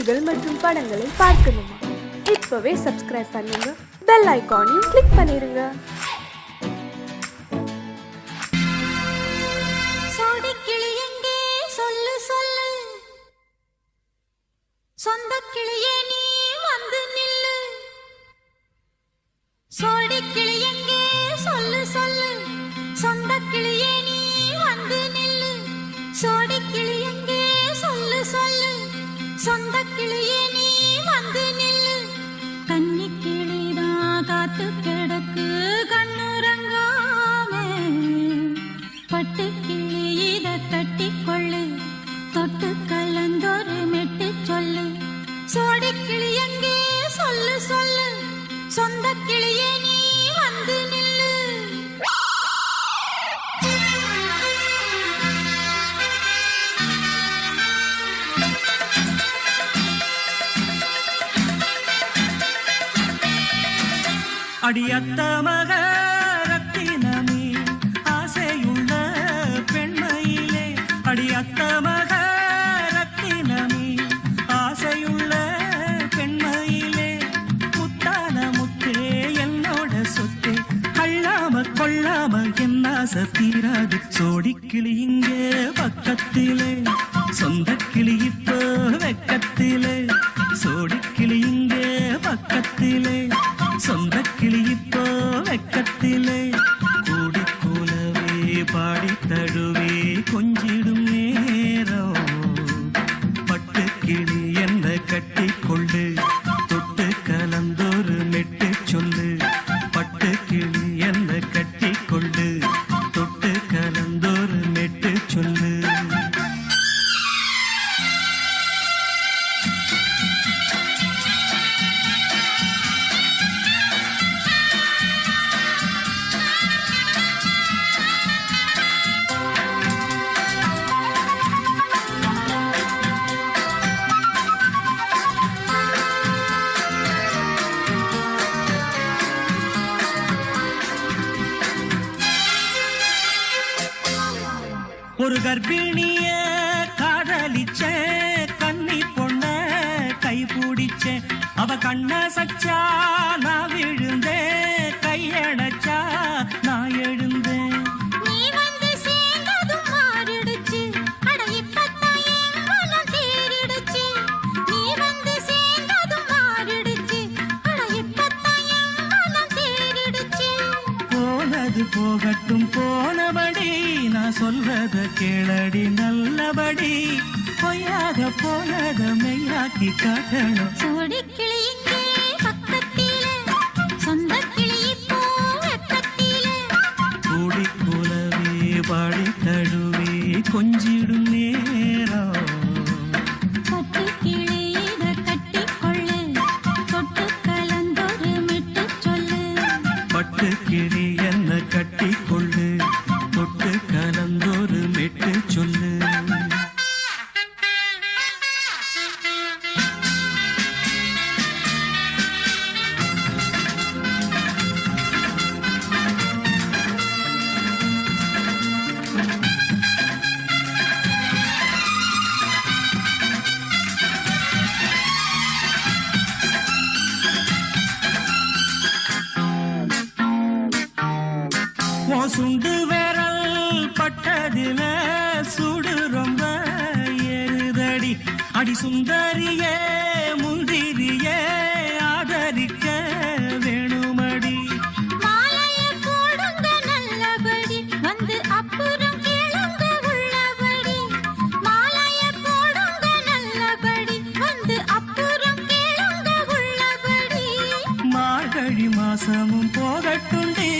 செய்திகள் மற்றும் படங்களை பார்க்கணுமா? இப்பவே சப்ஸ்கிரைப் பண்ணுங்க, பெல் ஐகானையும் கிளிக் பண்ணிருங்க. சொந்த கிளியே நீ வந்து நில்லு, சோடி கிளி எங்கே சொல்லு சொல்லு. சொந்த கிளியே நீ வந்து நில்லு, சோடி கிளி எங்கே சொல்லு சொல்லு. சொந்த கிளியே நீ வந்து நில்லு. கன்னி கிளிதான் காத்து கிடக்கு கண்ணுறங்காமே, பட்டு கிளி இத கட்டி கொள்ளு, தொட்டு கலந்தொரு மெட்டு சொல்லு. சோடி கிளி எங்கே சொல்லு சொல்லு. சொந்த கிளியே நீ வந்து நில்லு. அடியத்த மக ரத்தினமே ஆசையுள்ள பெண்மையிலே, அடியத்த மக ரத்தினமே ஆசையுள்ள பெண்மையிலே, முத்தான முத்தே என்னோட சொத்தே, அள்ளாம கொள்ளாம என்ன சத்தீராது. சோடி கிளி இங்கே பக்கத்திலே, சொந்த கிளி இப்போ வெக்கத்திலே. சோடி கிளி இங்கே பக்கத்திலே, சொந்த கிளி இப்போ வெக்கத்திலே. கூடி கூலவே பாடி தழுவே கொஞ்சிடும் நேரம், பட்டு கிளி என்ன கட்டி கொள்ளு, தொட்டு கலந்தொரு மெட்டு சொல்லு. பட்டு கிளி என்ன கட்டி கொள்ளு, தொட்டு கலந்தொரு மெட்டு சொல்லு. ஒரு கர்ப்பிணிய காதலிச்ச கன்னி பொண்ண கை பிடிச்ச, அவ கண்ண சச்சா நான் விழுந்தேன், கையடைச்சா நான் எழுந்தேன். நீ வந்து சேர்ந்ததும் மாறிடுச்சு, அட இப்பத்தான் என் மனம் தேறிடுச்சு. நீ வந்து சேர்ந்ததும் மாறிடுச்சு, அட இப்பத்தான் என் மனம் தேறிடுச்சு. போனது போகட்டும் போனபடி, நான் சொல்றத கேளடி நல்லபடி. பொய்யாக போனத மெய்யாக்கி காட்டணும். சோடி கிளி இங்கே பக்கத்திலே, சொந்த கிளி இப்போ வெக்கத்திலே. கூடி கூலவே பாடி தழுவே கொஞ்சிடும் நேரம், பட்டு கிளி இத கட்டி கொள்ளு, தொட்டு கலந்தொரு மெட்டு சொல்லு. பட்டு கிளி என்ன கட்டி கொள்ளு, தொட்டு கலந்தொரு மெட்டு சொல்லு. சுண்டு விரல் பட்டதில சுடு ரொம்ப ஏறுதடி. அடி சுந்தரியே முந்திரியே ஆதரிக்க வேணுமடி. மாலைய போடுங்க நல்லபடி, வந்து அப்புறம் கேளுங்க உள்ளபடி. மாலைய போடுங்க நல்லபடி, வந்து அப்புறம் கேளுங்க உள்ளபடி. மார்கழி மாசமும் போகட்டுண்டி,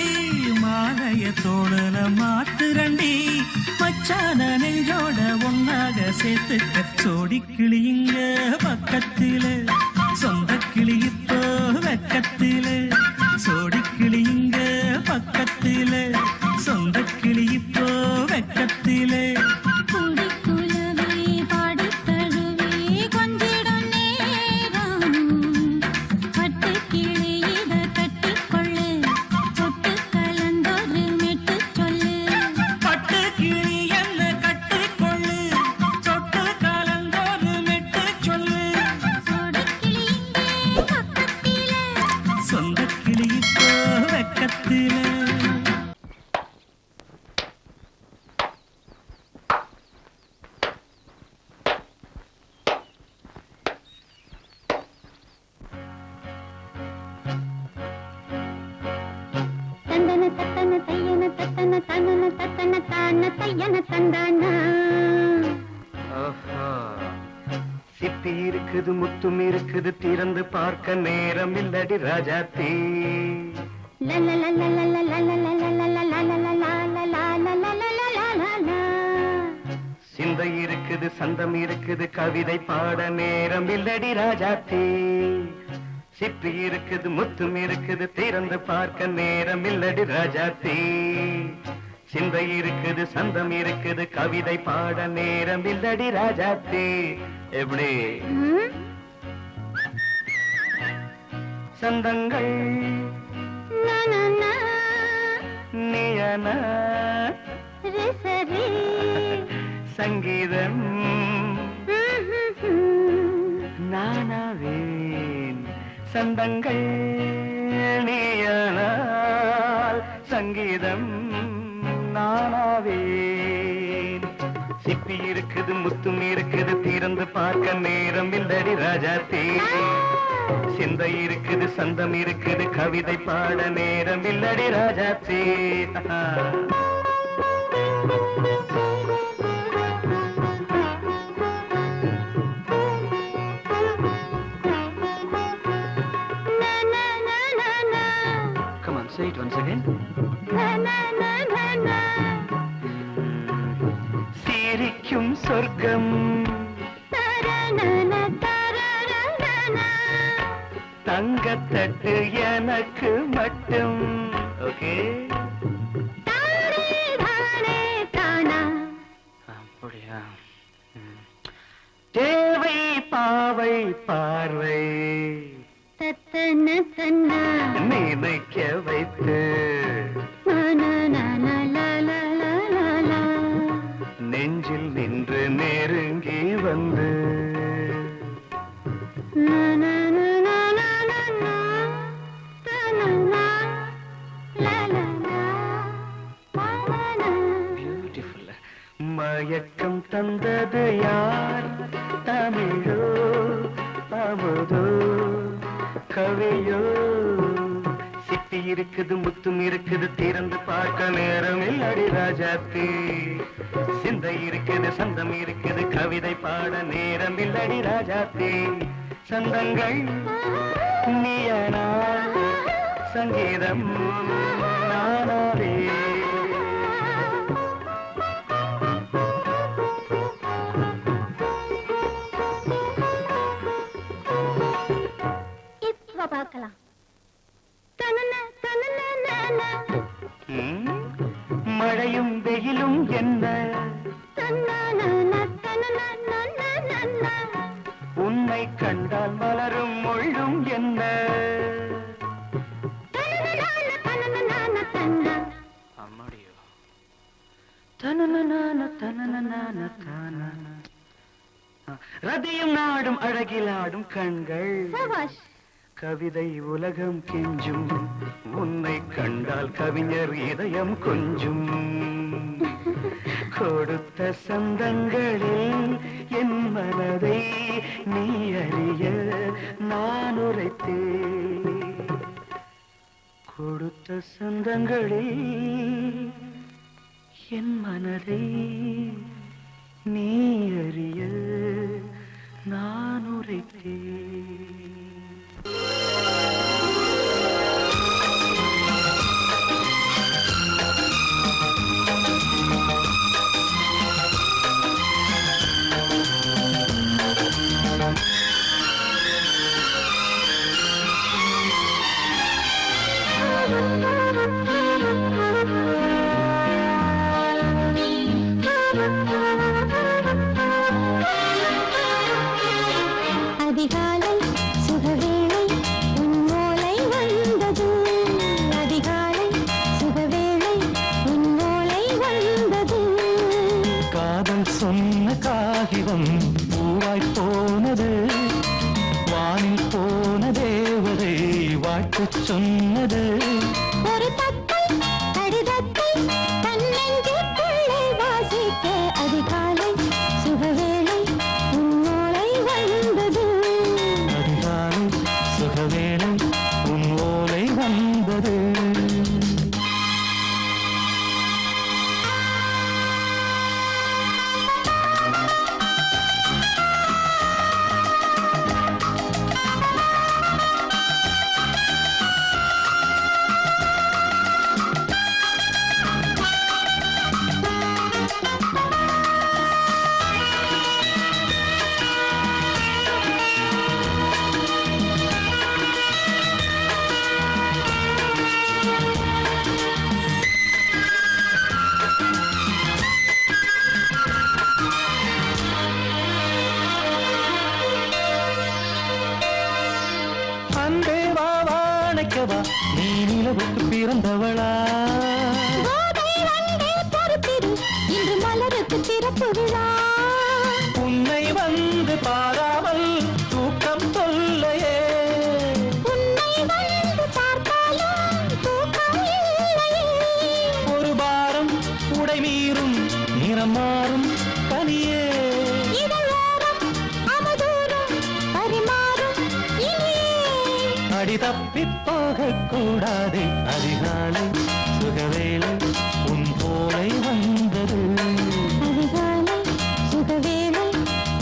மாலைய தோழல மாத்துரண்டி. மச்சான நெஞ்சோட ஒன்னாக சேர்த்துக்க. சோடி கிளி இங்க பக்கத்திலே, சொந்த கிளி இப்போ வெக்கத்திலே. சோடி கிளி இங்க பக்கத்திலே, சொந்த கிளி இப்போ வெக்கத்திலே. கூடி குலவே பாடி தழுவே கொஞ்சிடும் நேரம், பட்டு கிளி இத கட்டி கொள்ளு, தொட்டு கலந்தொரு மெட்டு சொல்லு. பட்டு கிளி என்ன கட்டி கொள்ளு, தொட்டு கலந்தொரு மெட்டு சொல்லு. தனன தனன தத்தன தான தையன தந்தானா. சிப்பி இருக்குது முத்தும் இருக்குது திறந்து பார்க்க நேரம் இல்லடி ராஜாத்தி. சிந்தை இருக்குது சந்தம் இருக்குது கவிதை பாட நேரம் இல்லடி ராஜாத்தி. சிப்பி இருக்குது முத்தும் இருக்குது திறந்து பார்க்க நேரம் இல்லடி ராஜாத்தி. சிந்தை இருக்குது சந்தம் இருக்குது கவிதை பாட நேரம் இல்லடி ராஜாத்தி. எப்படி சந்தங்கள் நீயன சங்கீதம் நானாவேன். சந்தங்கள் நீயனால் சங்கீதம் நானாவேன். சிப்பி இருக்குது முத்தும் இருக்குது திறந்து பார்க்க நேரம் இல்லடி ராஜாத்தி. சிந்தை இருக்குது சந்தம் இருக்குது கவிதை பாட நேரம் இல்லடி Rajathi. Come on, say it once again. சிரிக்கும் சொர்க்கம் தங்கத்தட்டு எனக்கு மட்டும். ஓகே அப்படியா? தேவை பாவை பார்வை நினைக்க வைத்து நெஞ்சில் நின்று நெருங்கி வந்து மயக்கம் தந்தது யார்? தமிழோ அமுதோ கவியோ? சிப்பி இருக்குது முத்தும் இருக்குது திறந்து பார்க்க நேரம் இல்லடி ராஜாத்தி. சிந்தை இருக்குது சந்தம் இருக்குது கவிதை பாட நேரம் இல்லடி ராஜாத்தி. சந்தங்கள் நீயனா சங்கீதம் நானாவே. பார்க்கலாம். மழையும் வெயிலும் என்ன உன்னை கண்டால் மலரும் முள்ளும் என்ன? அம்மாடியோ ரதியும் நாடும் அழகிலாடும் கண்கள் கவிதை உலகம் கெஞ்சும். உன்னை கண்டால் கவிஞர் இதயம் கொஞ்சும். கொடுத்த சந்தங்களில் என் மனதை நீ அறிய நான் உரைத்தேன். கொடுத்த சந்தங்களில் என் மனதை நீ அறிய நான் உரைத்தேன். அதிகாலை சுகவேளை உன்னோலை வந்தது. அதிகாலை சுகவேளை உன்னோலை வந்தது. காதல் சொன்ன காகிதம் பூவாய் போனது. வானில் போன தேவதை வாழ்த்து சொன்னது. ஒரு தத்தை கடிதத்தை தன்னெஞ்சுக்குள்ளே வாசிக்க அதிகாலை சுகவேளை உன்னோலை வந்தது. அதிகாலை சுகவேளை உன் ஓலை வந்தது. வைக்கவா நீ நிலவுக்கு பிறந்தவளா இன்று மலருக்கு திறப்பு விழா உன்னை வந்து பாராமல் தூக்கம் சொல்லையே உன்னை வந்து பார்த்தாலும் தூக்கம் இல்லையே ஒரு பாரம் உடை மீறும் நிறம் மாறும் கனியே இதழோரம் அவதூறும் பரிமாறும் இனியே அடி தப்பி போகக்கூடாது அதிகாலை சுகவேளை உன் போலை வந்தது அதிகாலை சுகவேளை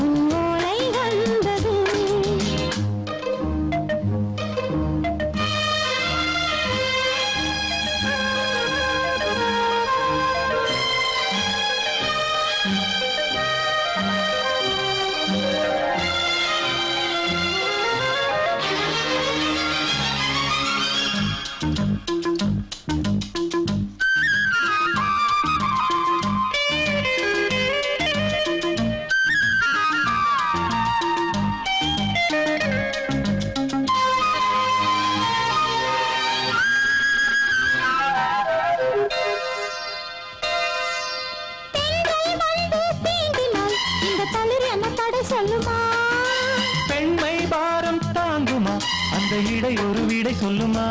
உன்னோலை வந்தது சொல்லுமா பெண்மை பாரம் தாங்குமா அந்த இடை ஒரு விடை சொல்லுமா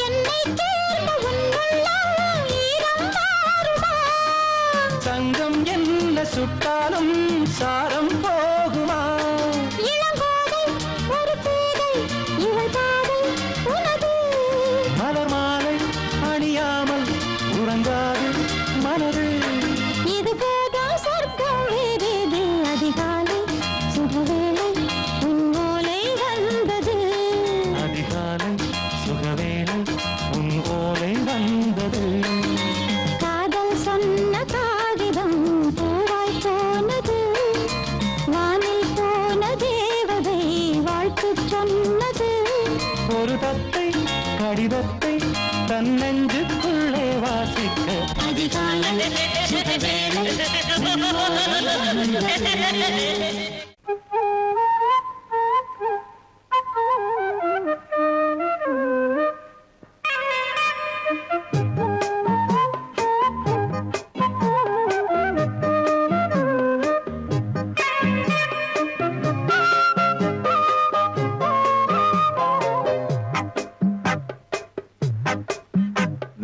என்னை தேர்ந்த உன்னுள்ளம் ஈரம் மாறுமா சங்கம் என்ன சுட்டாலும் சாரம் போகுமா இளங்கோதை ஒரு பேதை இவள் பாதை உனது மலர் மாலை அணியாமல் உறங்காது மனது இது போதும் சொர்க்கம் வேறேது அதிகாலை சுகவேளை உன்னோலை வந்தது அதிகாலை சுகவேளை உன் ஓலை வந்தது காதல் சொன்ன காகிதம் பூவாய் போனது வானில் போன தேவதை வாழ்த்து சொன்னது ஒரு தத்தை கடிதத்தை தன் நெஞ்சுக்குள்ளே வாசிக்க அதிகாலை சுகவேளை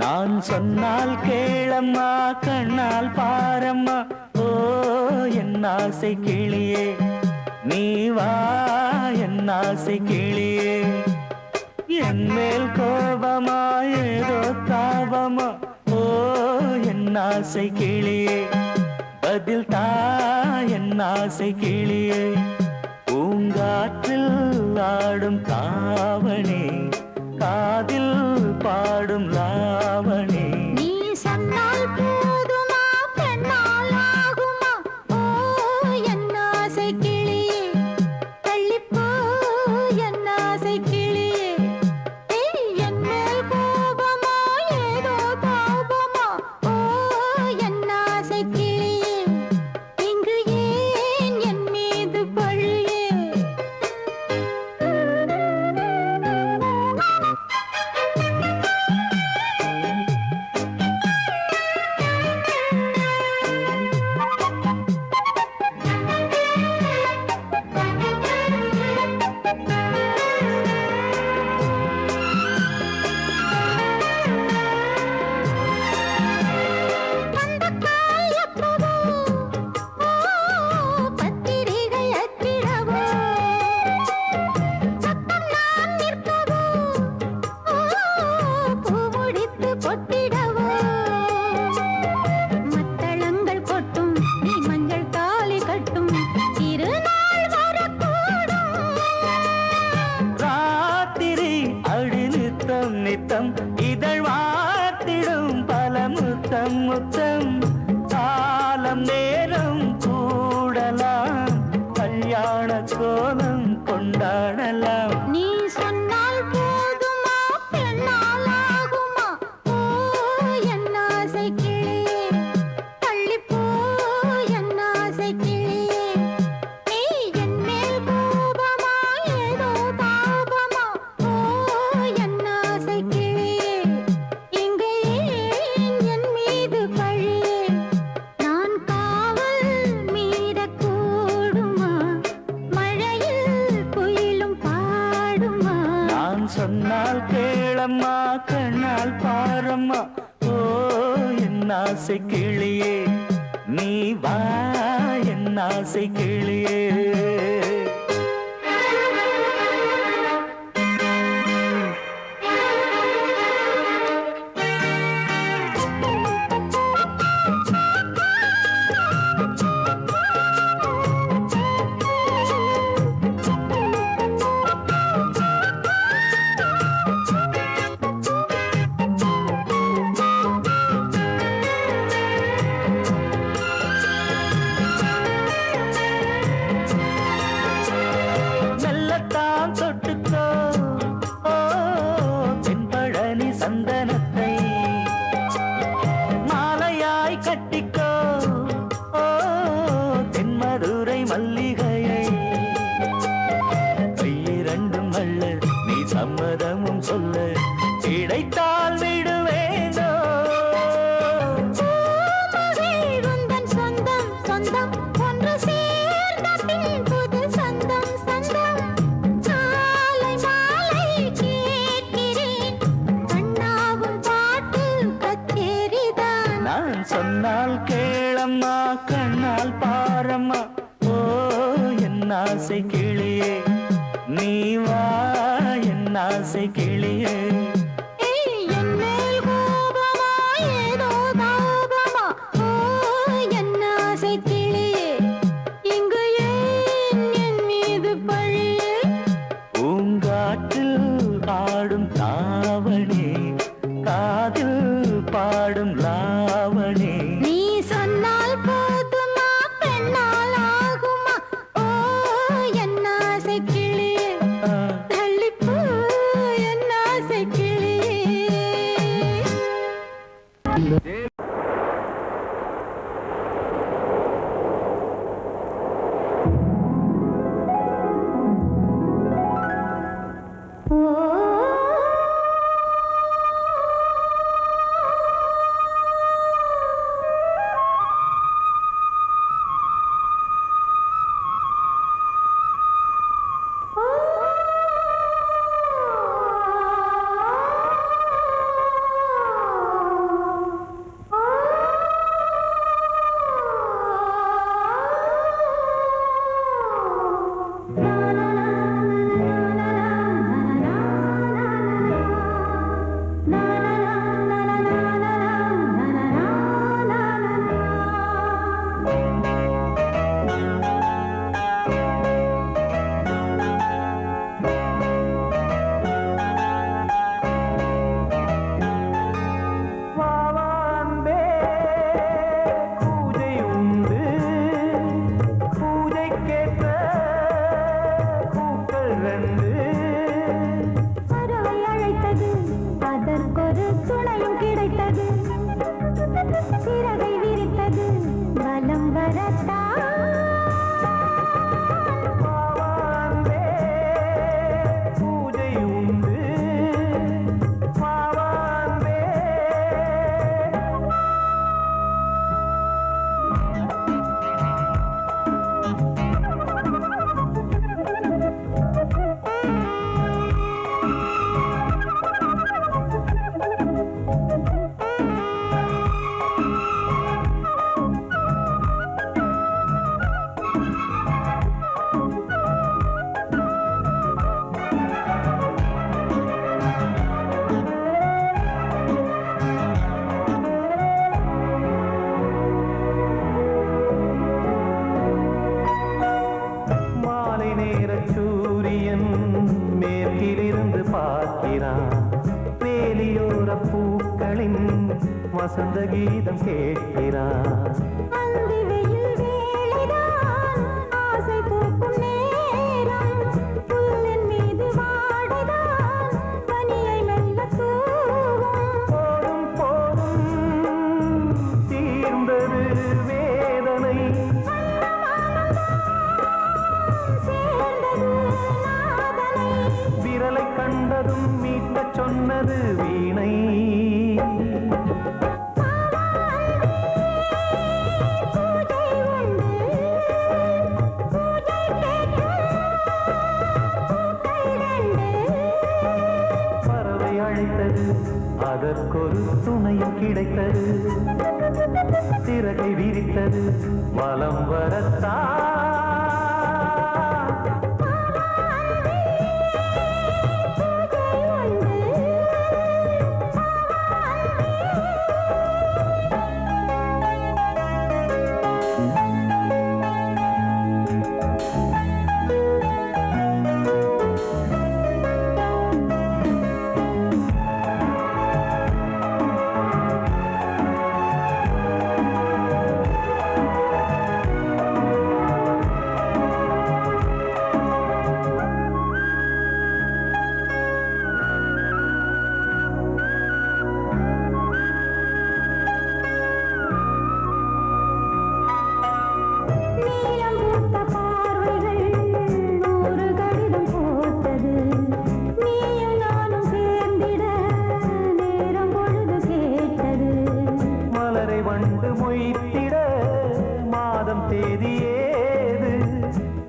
நான் சொன்னால் கேளம்மா கண்ணால் பாரம்மா ஓ என் ஆசை கிளியே நீ வா என் ஆசை கிளியே என் மேல் கோபமா ஏதோ தாபமா ஓ என் ஆசை கிளியே பதில் தா என் ஆசை கிளியே பூங்காற்றில் ஆடும் தாவணி காதில் பாடும் லாவணி நீ சொன்னால் போதுமா பெண்ணால் ஆகுமா ஓ என் ஆசை கிளியே தள்ளிப்போ என் ஆசை கிளியே என் மேல் கோபமா ஏதோ தாபமா ஓ என் ஆசை கிளியே இங்கு ஏன் என் மீது பழியே பத்திரிகை அச்சிடவோ சத்தம் நான் நிற்கவோ பூ முடித்து பொட்டிடவோ மத்தளங்கள் கொட்டும் நீ மஞ்சள் தாலி கட்டும் திருநாள் வரக்கூடும் ராத்திரி அடி நித்தம் நித்தம் இதழ் வாத்திடும் பல முத்தம் முத்தம் காலம் நேரம் கூடலாம் கல்யாண கோலம் கொண்டாடலாம் நீ சொன்னால் போதுமா பெண்ணால் ஆகுமா ஓ என் ஆசை கிளியே தள்ளிப்போ என் ஆசை கிளியே நீ என் மேல் கோபமா ஏதோ தாபமா ஓ என் கேளம்மா கண்ணால் பாரம்மா ஓ என் ஆசை கிளியே நீ வா என் ஆசை கிளியே சந்தனத்தை மாலையாய் கட்டிக்கோ ஓ தென்மதுரை மல்லிகையை கையிரண்டும் அல்ல நீ சம்மதமும் சொல்ல கிடைத்தால் விடுவேனோ சொந்தம் சொந்தம் ஒன்று சேர்ந்த பின் புது சொந்தம் சொந்தம் மாலை மாலை கேட்கிறேன் கண்ணாவும் பாட்டு கச்சேரிதான் நான் சொன்னால் கேளம்மா கண்ணால் பாரம்மா ஓ என் ஆசை கிளியே நீ வா என் ஆசை கிளியே பாடும் தாவணி காதில் பாடும் லாவணி நீ சொன்னால் போதுமா பெண்ணால் ஆகுமா ஓ என் ஆசை கிளியே தள்ளிப்போ என் ஆசை கிளியே சிறகை விரித்தது வலம் வரத்தா பூஜை உண்டு வேலியோர பூக்களின் வசந்த கீதம் கேட்கிறார் ஆசை தூக்கும் நேரம் புல்லின் மீது வாடுதான் பனியை மெல்ல போதும் போதும் தீர்ந்தது வேதனை விரலை கண்டதும் மீட்ட சொன்னது வீணை பறவை அழைத்த அதற்கொரு துணையும் கிடைத்தது சிறகை விரித்தது வலம் வரத்தான்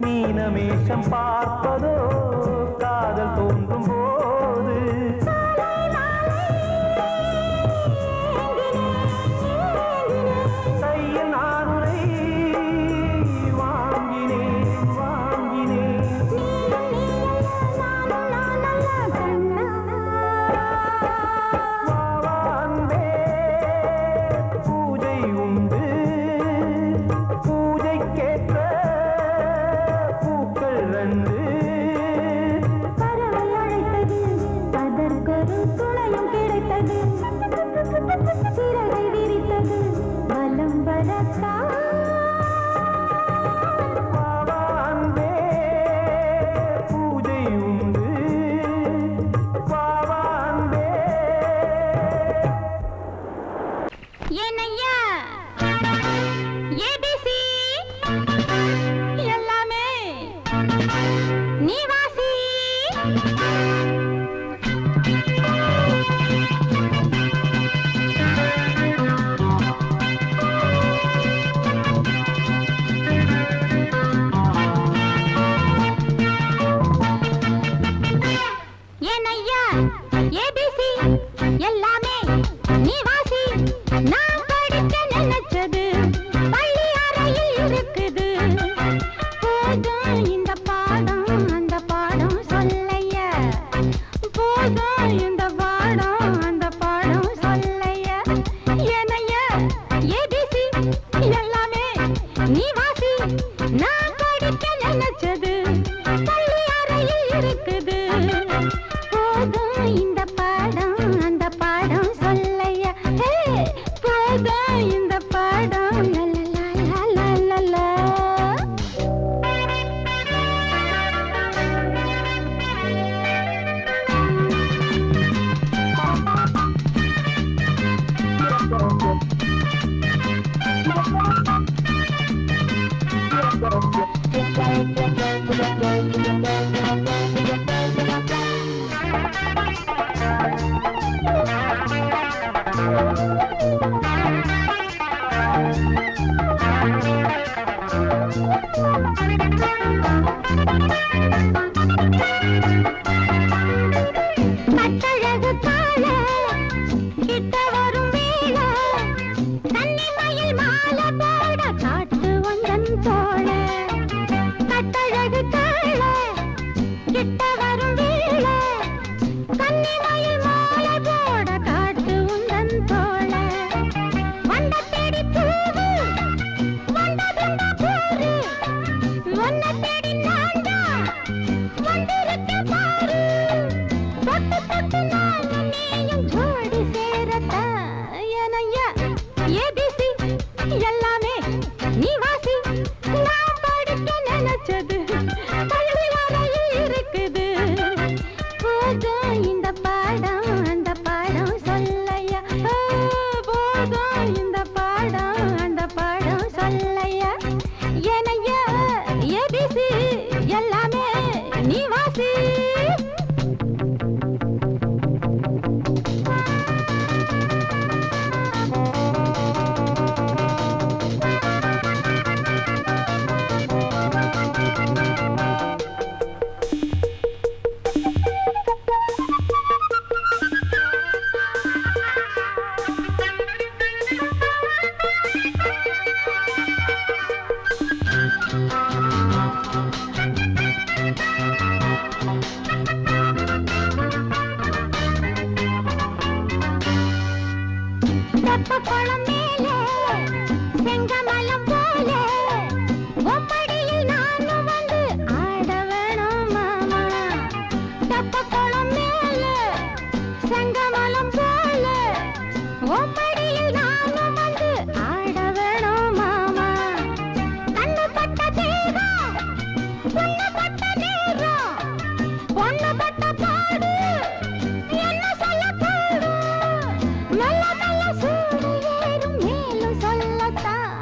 மீனமேஷம் பார்ப்பதோ காதல் தோன்றும் போது கையில் நானுரை வாங்கினேன் வாங்கினேன் வாவான்பே பூஜை உண்டு பூஜைக்கேற்ற சிறகை விரித்தது வலம் வரத்தான் பூஜை உண்டு பாவான்பே ஏனையா ஏபிசி எல்லாமே நீ வாசி ஏனையா ஏபிசி எல்லாமே நீ வாசி நான் படிக்க நினைச்சது பள்ளி அறையில் இருக்குது போதும் இந்த பாடம் அந்த பொண்ணு பட்ட பாடு என்ன சொல்ல பாடு மெல்ல மெல்ல சூடு ஏறும் மேலும் சொல்லத்தான்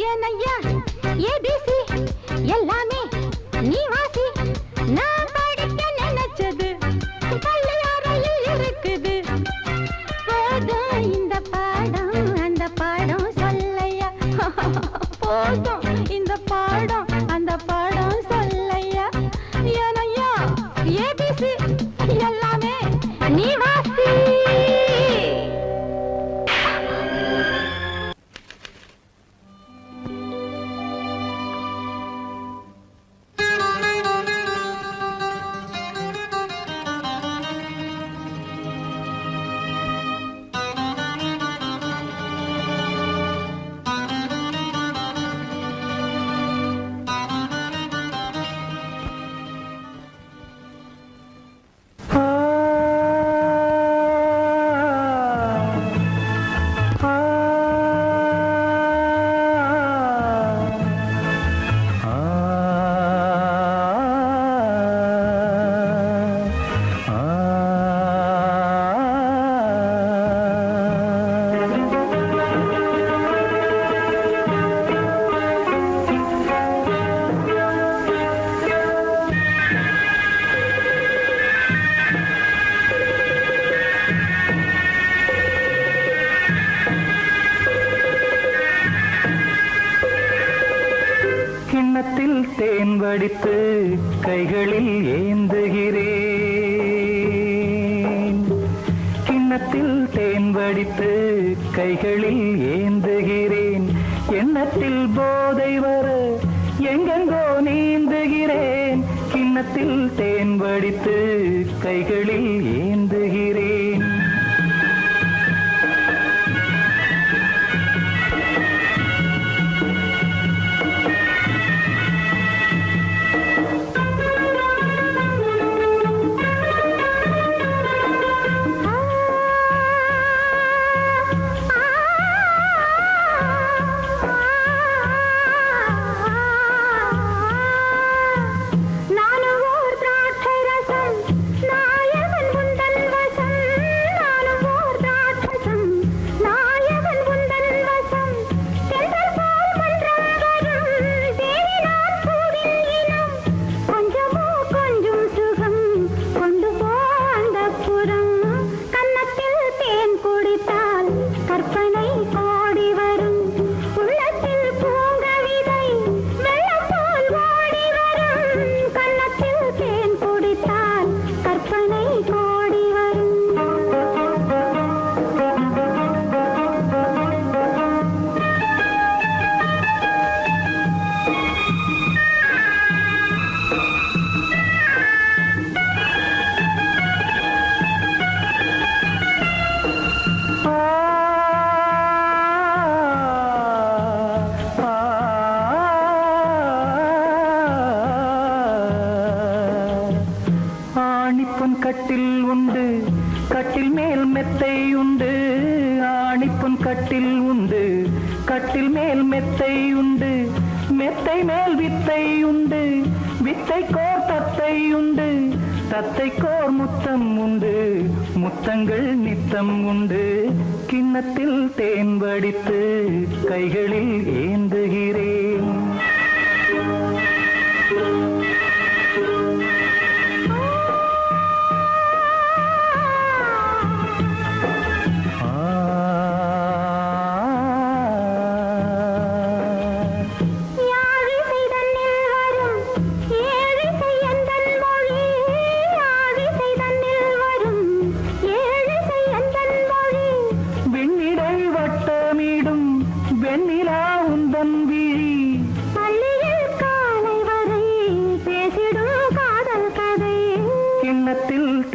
ஏனையா ஏபிசி எல்லாமே நீ வாசி நான் படிக்க நினைச்சது பள்ளியாரையில் இருக்குது போதும் இந்த பாடம் அந்த பாடம் சொல்லையா போதும் இந்த பாடம் அந்த பாடம் சொல்லையா ஏனையா ஏபிசி எல்லாமே நீ வாசி கிண்ணத்தில் தேன் வடித்து கைகளில் ஏந்துகிறேன் கிண்ணத்தில் தேன் வடித்து கைகளில் ஏந்துகிறேன் எண்ணத்தில் போதை வர எங்கெங்கோ நீந்துகிறேன் கிண்ணத்தில் தேன் வடித்து கைகளில் ஏந்துகிறேன் கட்டில் உண்டு கட்டில் மேல் மெத்தை உண்டு ஆணிப்பொன் கட்டில் உண்டு கட்டில் மேல் மெத்தை உண்டு மெத்தை மேல் வித்தை உண்டு வித்தை கோர் தத்தை உண்டு தத்தை கோர் முத்தம் உண்டு முத்தங்கள் நித்தம் உண்டு கிண்ணத்தில் தேன் வடித்து கைகளில் ஏந்துகிறேன்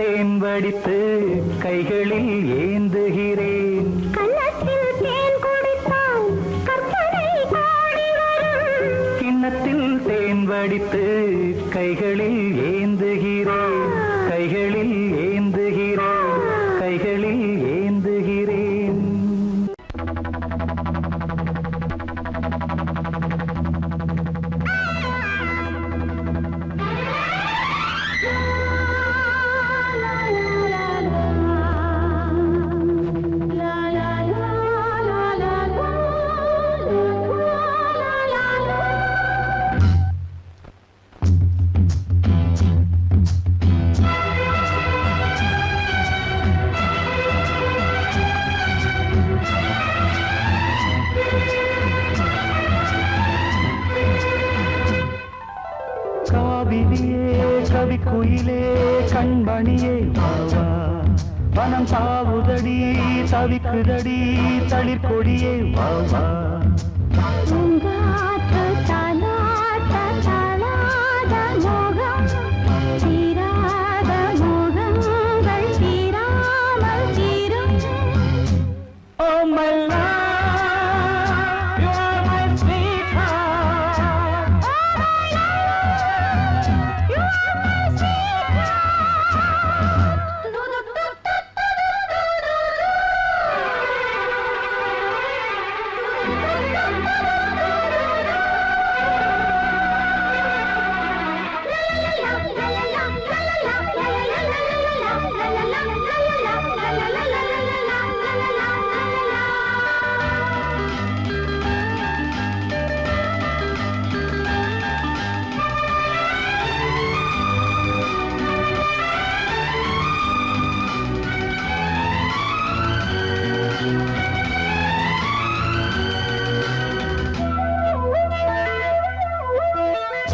தேன் வடித்து கைகளில் ஏந்துகிறேன் கன்னத்தில் தேன் குடித்தால் கற்பனை பாடி வரும் கிண்ணத்தில் தேன் வடித்து கைகளில் ஏந்துகிறேன் கைகளில் ஏந்துகிறேன் கைகளில் ஏந்துகிறேன் கவிக்குயிலே கண்மணியே வாவா வனம் தாவுதடி தவிக்குதடி தளிர் கொடியே வாவா பூங்காற்று தாலாட்ட தாளாத மோகம் தீராத மோகங்கள் தீராமல் தீரும். Oh my love, you are my sweetheart. Oh my love, you are my sweetheart.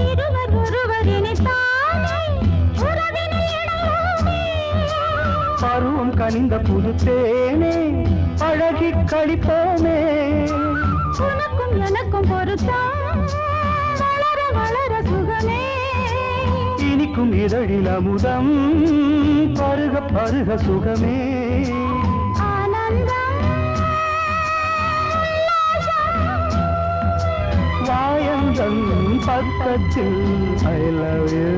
இருவர் ஒருவர் இணைத்தாலே உறவினில் இணையோமே. பருவம் கனிந்த புது தேனே அழகி கழிப்போமே உனக்கும் எனக்கும் பொருத்தம் வளர வளர சுகமே. இனிக்கும் இதழில் அமுதம் பருக பருக சுகமே ஆனந்தம் வாயந்தன் பக்கத்தில் I love you.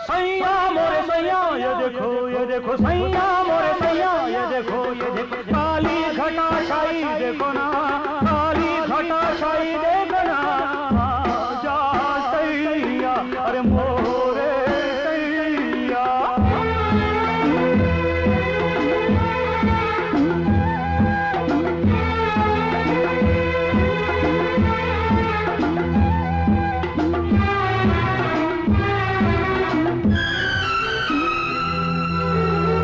सैया मोरे सैया ये देखो सैया मोरे सैया ये देखो काली घटा शाही देखो ना काली घटा शाही देखो ना आजा सैया अरे मोरे सैया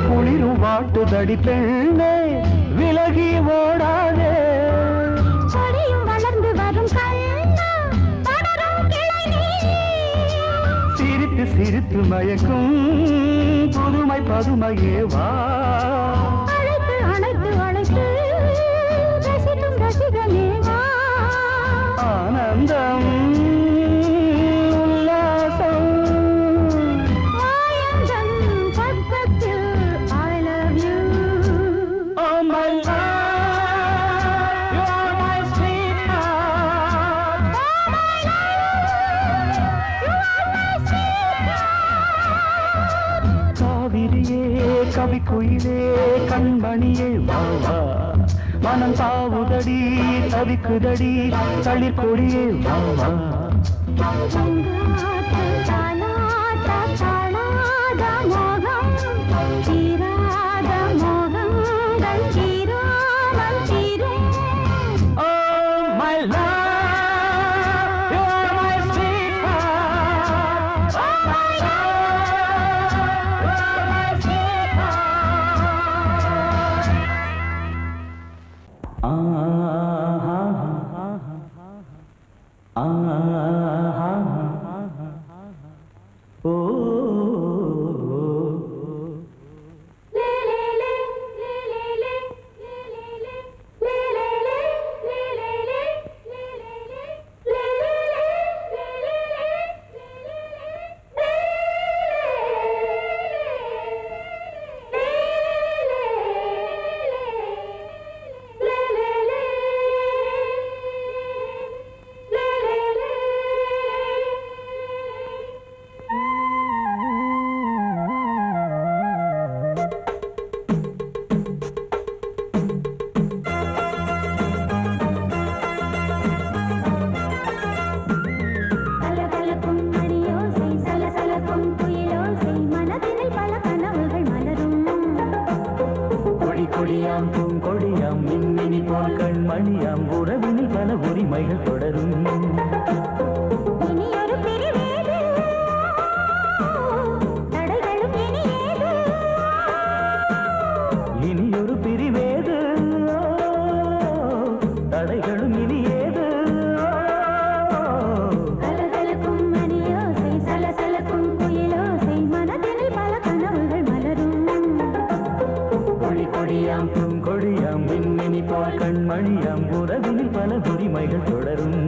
குளிரும் வாட்டுதடி பெண்ணே விலகி ஓடாதே கொடியும் வளர்ந்து வரும் கண்ணா படரும் கிளை நீ. சிரித்து சிரித்து மயக்கும் புதுமை பதுமையே வா அழைத்து அழைத்து அழைத்து ரசிக்கும் ரசிகனே வா. ஆனந்தம் உல்லாசம் வாயந்தன் பக்கத்தில் I love you. Oh my love, you are my sweetheart. Oh my love, you are my sweetheart. காவிரியே கவிக்குயிலே கண்மணியே வாவா மனம் தாவுதடி தவிக்குதடி தளிர் கொடியே வாவா பூங்காற்று தாலாட்ட தாளாத மோகம் தீராத மோகங்கள் தீராமல் தீரும். Oh my love, you are my sweetheart. Oh my love, you are my sweetheart. கொடியாம் பூங்கொடியாம் மின்மினி போல் கண்மணியாம் உறவினில் பல உரிமைகள் தொடரும். இனியொரு பிரிவேது தடைகளும் இனியேது இனியொரு பிரிவேது தடைகளும் இனி ஏது கலகலக்கும் மணியோசை சலசலக்கும் குயிலோசை மனதில் பல கனவுகள் மலரும் கொடி கொடியாம் பூங்கொடியாம் மின்மினி போல் கண்மணியாம் உறவினில் பல உரிமைகள் தொடரும்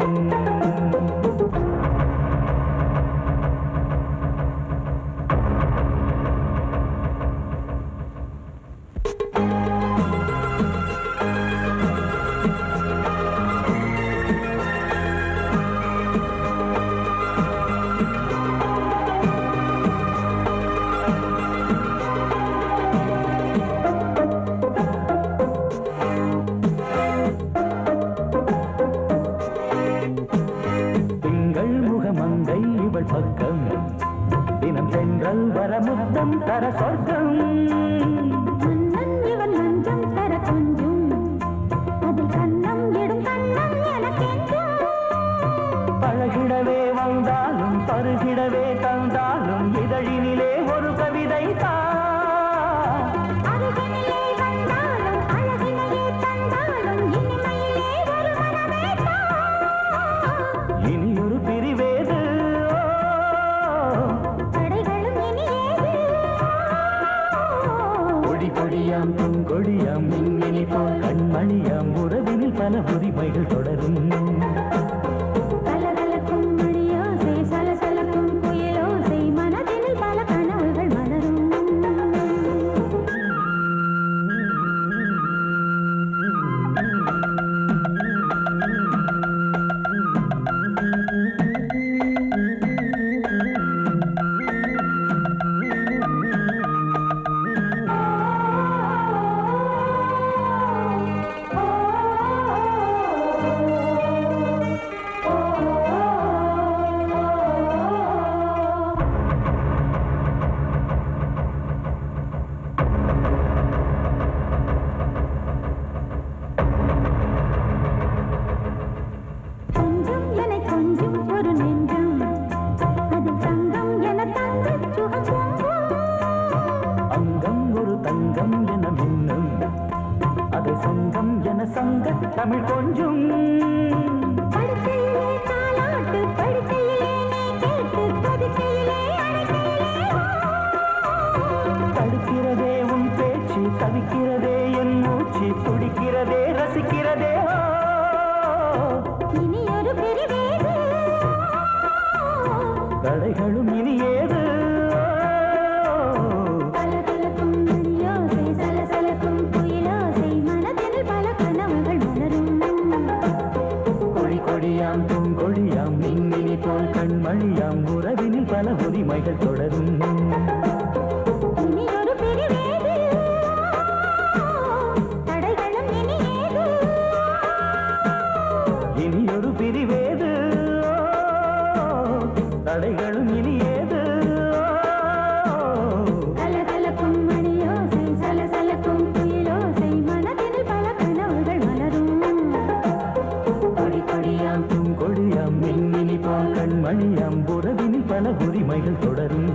பக்கம் தினம் சென்றல் வரமுத்தம் தர சொர்க்கம் மன்னன் இவன் மஞ்சம் தர கொஞ்சும் அதில் கண்ணம் இடும் கண்ணம் எனக்கென்றும் பழகிடவே வந்தாலும் பருகிடவே தந்தாலும் இதழினிலே ஒரு கவிதை அருகினிலே வந்தாலும் அழகினையே தந்தாலும் இனிமையிலே ஒரு மனமே இனியொரு பிரிவேது கொடியாம் பூங்கொடியாம் மின்மினி போல் கண்மணியாம் உறவினில் பல உரிமைகள் தொடரும் கலகலக்கும் மணியோசை சலசலக்கும் குயிலோசை மனதில் பல கனவுகள் மலரும் தமிழ் கொஞ்சம் படுக்கையிலே தாலாட்டு படுக்கையிலே நீ கேட்டு கொதிக்கையிலே தடுக்கிறதே உன் பேச்சு தவிக்கிறதே என் மூச்சு துடிக்கிறதே ரசிக்கிறதே இனி ஒரு பிரிவேது தடைகளும் இனி ஏது கலகலக்கும் மணியோசை சலசலக்கும் குயிலோசை மனதில் பல கனவுகள் மலரும் கொடியாம் பூங்கொடியாம் மின்மினி போல் கண்மணியாம் உறவினில் பல உரிமைகள் தொடரும் இனி ஒரு பிரிவேது தடைகளும் இனி ஏது இனியொரு பிரிவேது தடைகளும் இனி ஏது கலகலக்கும் மணியோசை சலசலக்கும் குயிலோசை மனதில் பல கனவுகள் மலரும் கொடியாம் பூங்கொடியாம் மின்மினி போல் கண்மணியாம் உறவினில் பல உரிமைகள் தொடரும்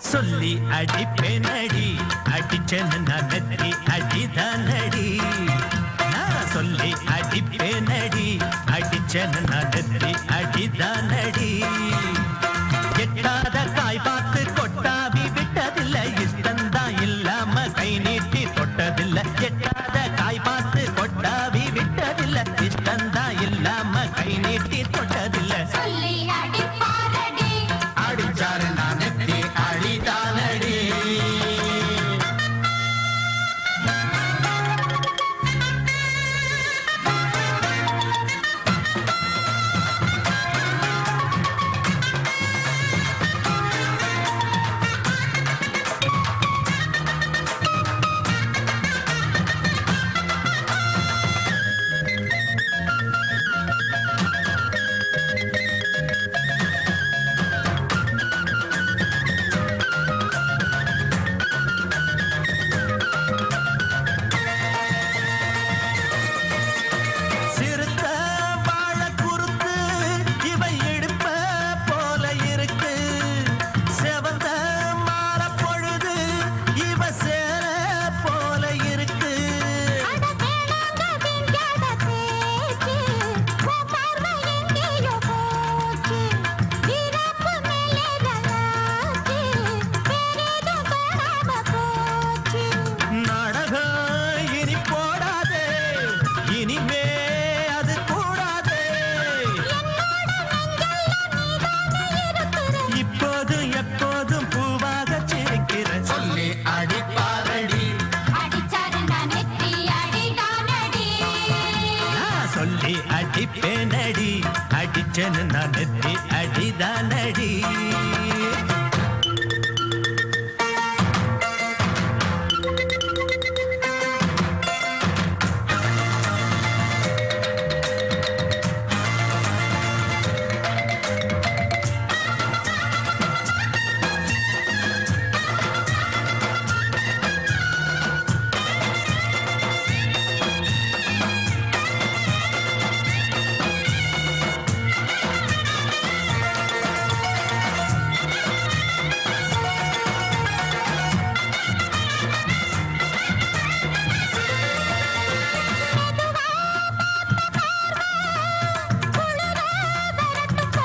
சொல்லி அடிப்பேனடி அடிச்சேன்னு நான் நெத்தி அடிதானடி நான் சொல்லி அடிப்பேனடி அடிச்சேன்னு நான் நெத்தி அடிதானடி எட்டாத காய் பார்த்து கொட்டாவி விட்டதில்லை இஷ்டந்தான் இல்லாம கை நீட்டி தொட்டதில்லை எட்டாத காய் பார்த்து கொட்டாவி விட்டதில்லை இஷ்டந்தான் இல்லாம கை நீட்டி தொட்டதில்லை சொல்லி அடிப்பாரடி அடிச்சாரு நான் நெத்தி அடிதானடி அடிச்சனு நான் நெத்தி அடிதானடி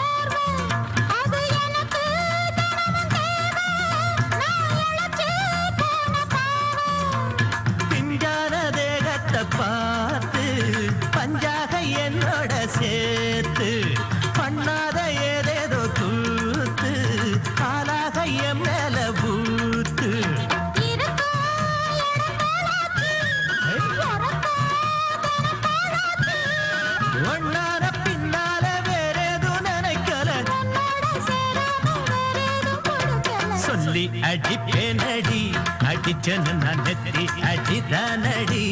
அது எனக்கு நான் இழைச்சு போன பாவம். பிஞ்சான தேகத்தை பார்த்து பஞ்சாக என்னோட சேர்த்து பண்ணாத ஏதேதோ கூத்து ஆளாக என் மேல பூத்து ஒன்னார பின்னால வேறேதும் நினைக்கல சொல்லி அடிப்பேனடி அடிச்சனு நான் நெத்தி அடிதானடி